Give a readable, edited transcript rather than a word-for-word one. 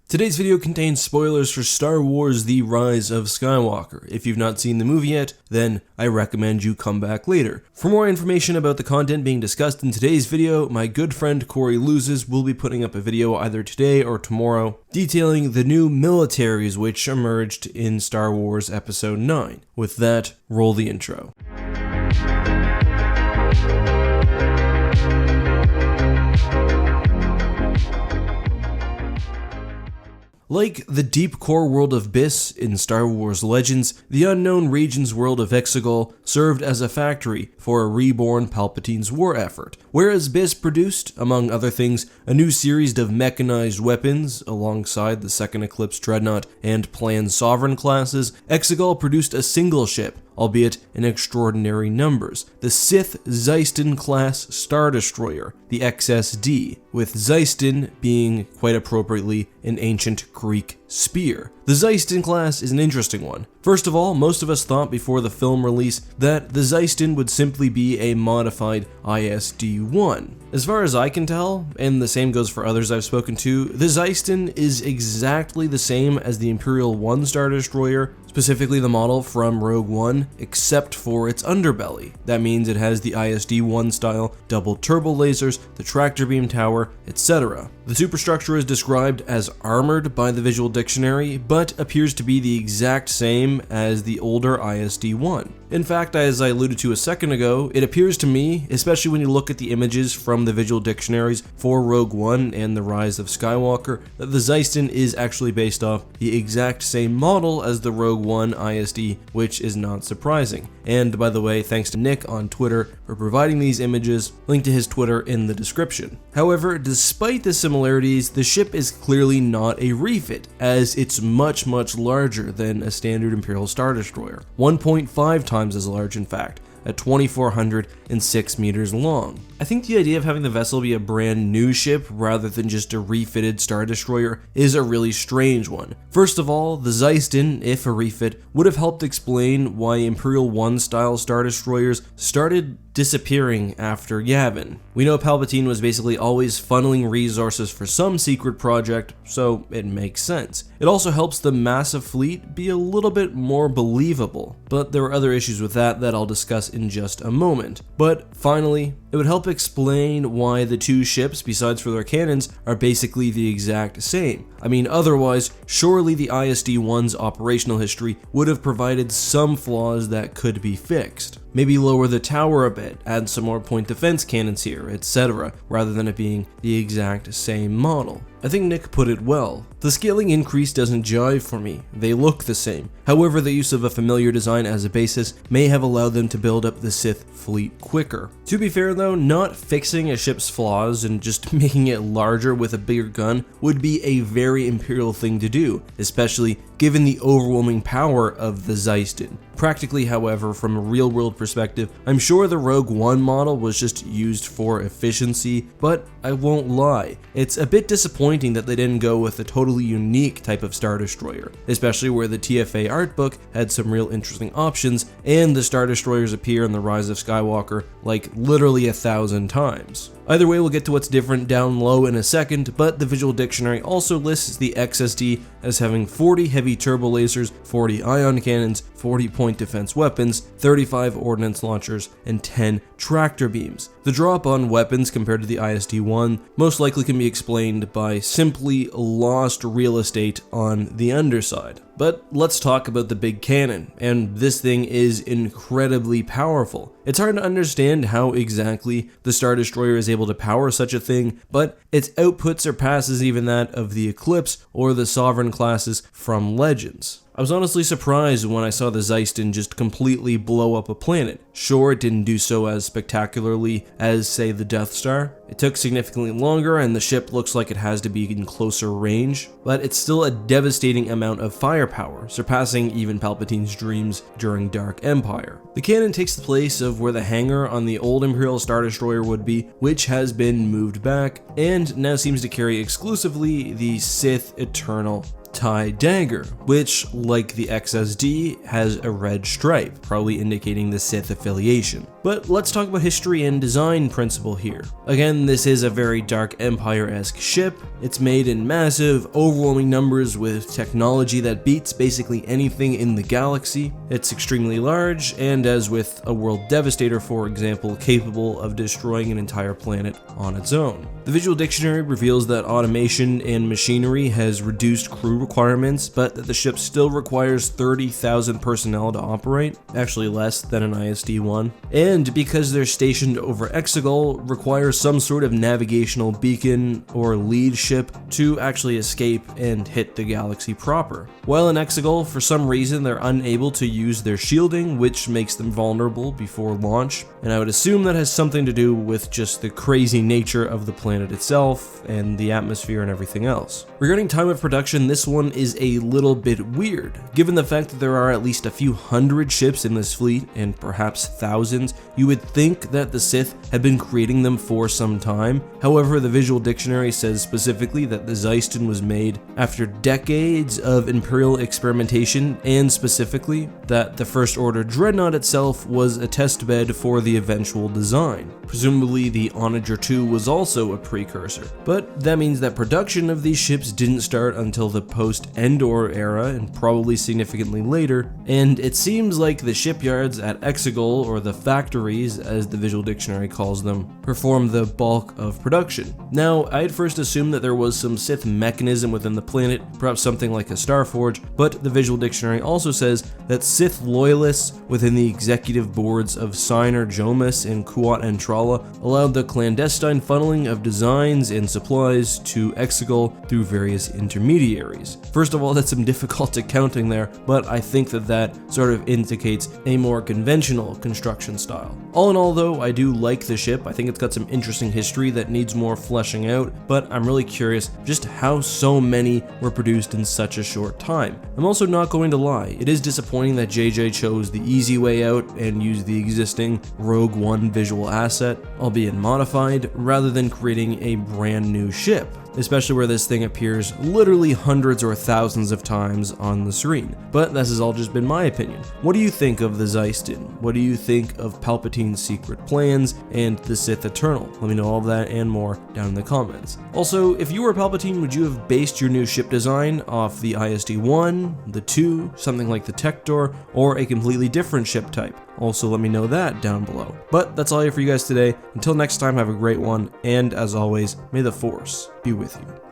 Today's video contains spoilers for Star Wars: The Rise of Skywalker. If you've not seen the movie yet, then I recommend you come back later. For more information about the content being discussed in today's video, my good friend Corey Loses will be putting up a video either today or tomorrow detailing the new militaries which emerged in Star Wars Episode 9. With that, roll the intro. Like the deep core world of Biss in Star Wars Legends, the unknown regions world of Exegol served as a factory for a reborn Palpatine's war effort, whereas Biss produced, among other things, a new series of mechanized weapons alongside the Second Eclipse Dreadnought and planned Sovereign classes. Exegol produced a single ship, albeit in extraordinary numbers, the Sith Xyston Class Star Destroyer, the XSD, with Xyston being, quite appropriately, an ancient Greek spear. The Xyston class is an interesting one. First of all, most of us thought before the film release that the Xyston would simply be a modified ISD-1. As far as I can tell, and the same goes for others I've spoken to, the Xyston is exactly the same as the Imperial 1 Star Destroyer, specifically the model from Rogue One, except for its underbelly. That means it has the ISD-1 style double turbo lasers, the tractor beam tower, etc. The superstructure is described as armored by the visual dictionary, but appears to be the exact same as the older ISD-1. In fact, as I alluded to a second ago, it appears to me, especially when you look at the images from the visual dictionaries for Rogue One and the Rise of Skywalker, that the Xyston is actually based off the exact same model as the Rogue One ISD, which is not surprising. And by the way, thanks to Nick on Twitter for providing these images, link to his Twitter in the description. However, despite the similarities, the ship is clearly not a refit, as it's much larger than a standard Imperial Star Destroyer, 1.5 times as large in fact, at 2,406 meters long. I think the idea of having the vessel be a brand new ship rather than just a refitted Star Destroyer is a really strange one. First of all, the Xyston, if a refit, would have helped explain why Imperial 1 style Star Destroyers started disappearing after Yavin. We know Palpatine was basically always funneling resources for some secret project, so it makes sense. It also helps the massive fleet be a little bit more believable, but there are other issues with that I'll discuss in just a moment. But finally, it would help explain why the two ships, besides for their cannons, are basically the exact same. I mean, otherwise, surely the ISD-1's operational history would have provided some flaws that could be fixed. Maybe lower the tower a bit, add some more point defense cannons here, etc., rather than it being the exact same model. I think Nick put it well. The scaling increase doesn't jive for me, they look the same. However, the use of a familiar design as a basis may have allowed them to build up the Sith fleet quicker. To be fair though, not fixing a ship's flaws and just making it larger with a bigger gun would be a very Imperial thing to do, especially given the overwhelming power of the Xyston. Practically, however, from a real-world perspective, I'm sure the Rogue One model was just used for efficiency, but I won't lie, it's a bit disappointing that they didn't go with a totally unique type of Star Destroyer, especially where the TFA art book had some real interesting options, and the Star Destroyers appear in the Rise of Skywalker like literally 1,000 times. Either way, we'll get to what's different down low in a second, but the visual dictionary also lists the XSD as having 40 heavy turbo lasers, 40 ion cannons, 40 point defense weapons, 35 ordnance launchers, and 10 tractor beams. The drop on weapons compared to the ISD-1 most likely can be explained by simply lost real estate on the underside. But let's talk about the big cannon, and this thing is incredibly powerful. It's hard to understand how exactly the Star Destroyer is able to power such a thing, but its output surpasses even that of the Eclipse or the Sovereign classes from Legends. I was honestly surprised when I saw the Xyston just completely blow up a planet. Sure, it didn't do so as spectacularly as, say, the Death Star. It took significantly longer and the ship looks like it has to be in closer range, but it's still a devastating amount of firepower, surpassing even Palpatine's dreams during Dark Empire. The cannon takes the place of where the hangar on the old Imperial Star Destroyer would be, which has been moved back, and now seems to carry exclusively the Sith Eternal TIE Dagger, which, like the XSD, has a red stripe, probably indicating the Sith affiliation. But let's talk about history and design principle here. Again, this is a very Dark Empire-esque ship. It's made in massive, overwhelming numbers with technology that beats basically anything in the galaxy. It's extremely large, and as with a World Devastator, for example, capable of destroying an entire planet on its own. The visual dictionary reveals that automation and machinery has reduced crew requirements, but that the ship still requires 30,000 personnel to operate, actually less than an ISD-1. And because they're stationed over Exegol, requires some sort of navigational beacon or lead ship to actually escape and hit the galaxy proper. While in Exegol, for some reason, they're unable to use their shielding, which makes them vulnerable before launch, and I would assume that has something to do with just the crazy nature of the planet itself and the atmosphere and everything else. Regarding time of production, this one is a little bit weird. Given the fact that there are at least a few hundred ships in this fleet, and perhaps thousands, you would think that the Sith had been creating them for some time. However, the visual dictionary says specifically that the Xyston was made after decades of Imperial experimentation, and specifically that the First Order Dreadnought itself was a testbed for the eventual design. Presumably the Onager 2 was also a precursor, but that means that production of these ships didn't start until the post-Endor era, and probably significantly later, and it seems like the shipyards at Exegol, or the factories as the visual dictionary calls them, perform the bulk of production. Now, I had first assumed that there was some Sith mechanism within the planet, perhaps something like a Starforge, but the visual dictionary also says that Sith loyalists within the executive boards of Siner Jomus and Kuat and Trala allowed the clandestine funneling of designs and supplies to Exegol through various intermediaries. First of all, that's some difficult accounting there, but I think that sort of indicates a more conventional construction style. All in all though, I do like the ship. I think it's got some interesting history that needs more fleshing out, but I'm really curious just how so many were produced in such a short time. I'm also not going to lie, it is disappointing that JJ chose the easy way out and used the existing Rogue One visual asset, albeit modified, rather than creating a brand new ship, especially where this thing appears literally hundreds or thousands of times on the screen. But this has all just been my opinion. What do you think of the Xyston? What do you think of Palpatine's secret plans and the Sith Eternal? Let me know all of that and more down in the comments. Also, if you were Palpatine, would you have based your new ship design off the ISD-1, the 2, something like the Tector, or a completely different ship type? Also, let me know that down below. But that's all I have for you guys today. Until next time, have a great one, and as always, may the Force be with you.